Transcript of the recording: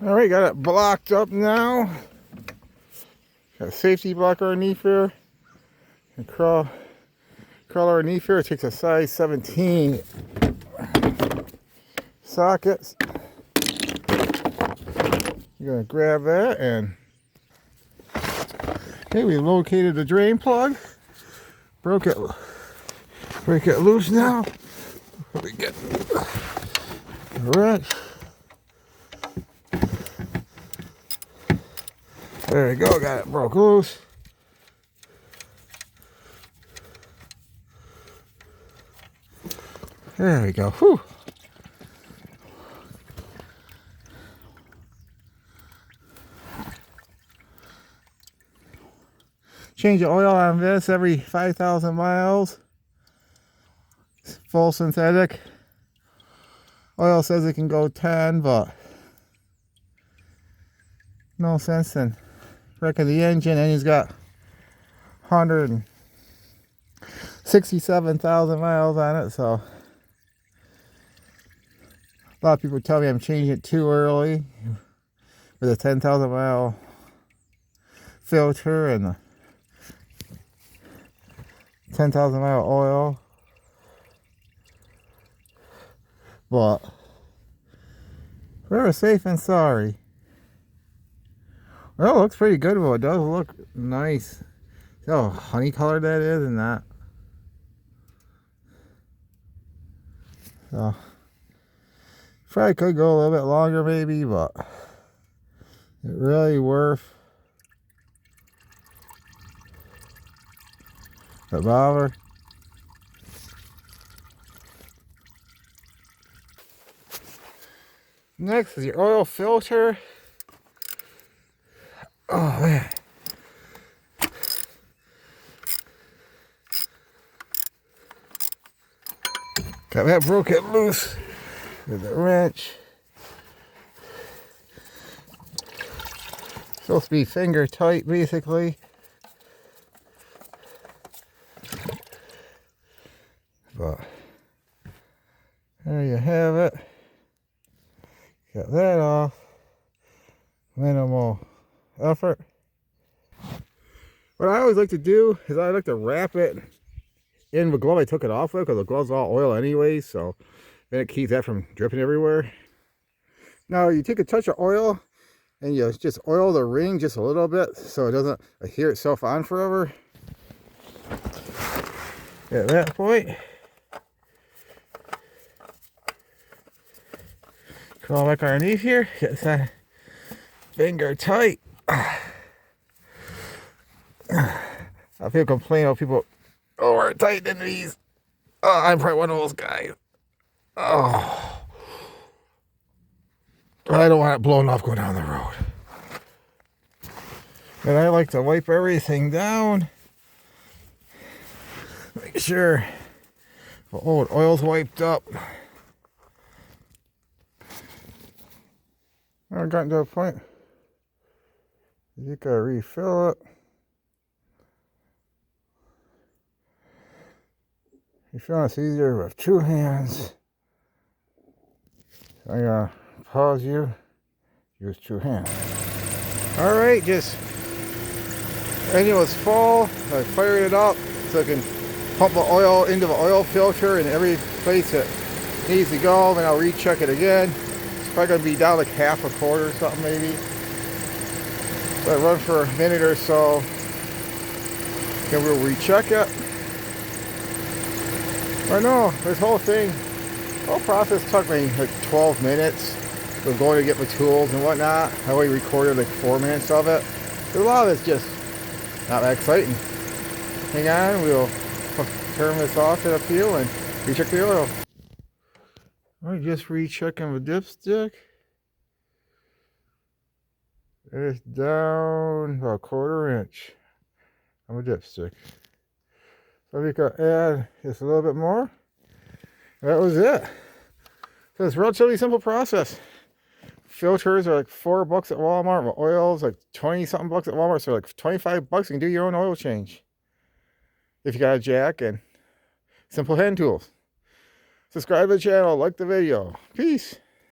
All right, got it blocked up now. Got a safety block underneath here. And crawl underneath here. It takes a size 17 sockets. You're gonna grab that, and okay, we located the drain plug. Break it loose now. We get the wrench. There we go, got it broke loose. There we go. Whew. Change the oil on this every 5,000 miles. It's full synthetic. Oil says it can go 10, but no sense in wrecking the engine, and he's got 167,000 miles on it, so a lot of people tell me I'm changing it too early with a 10,000 mile filter and the 10,000 mile oil, but we're safe and sorry. Well, it looks pretty good. Well, it does look nice. See how honey colored that is and that. So probably could go a little bit longer maybe, but it really worth the bother. Next is your oil filter. Oh man. Got that broken loose with the wrench. Supposed to be finger tight basically. But there you have it. Got that off. Minimal effort. What I always like to do is I like to wrap it in the glove I took it off with, because the glove's all oil anyway, so then it keeps that from dripping everywhere. Now you take a touch of oil and you just oil the ring just a little bit so it doesn't adhere itself on forever. At that point, crawl back underneath here, get that finger tight. I feel complain about people, oh, we're tightening these. Oh, I'm probably one of those guys. Oh, I don't want it blowing off going down the road. And I like to wipe everything down. Make sure the old oil's wiped up. I've gotten to a point you gotta refill it. You feel it's easier with two hands. So I'm gonna pause you. Use two hands. All right, just engine was full. I fired it up so I can pump the oil into the oil filter in every place it needs to go. Then I'll recheck it again. It's probably gonna be down like half a quart or something maybe. So I run for a minute or so. Then we'll recheck it. I know this whole process took me like 12 minutes. I was going to get my tools and whatnot. I only recorded like 4 minutes of it. A lot of it's just not that exciting. Hang on, we'll turn this off in a few and recheck the oil. I'm just rechecking the dipstick. It's down about a 1/4 inch on the dipstick. So we could add just a little bit more. That was it. So it's a relatively simple process. Filters are like $4 at Walmart. My oil's like 20 something bucks at Walmart. So like 25 bucks, you can do your own oil change. If you got a jack and simple hand tools. Subscribe to the channel, like the video. Peace.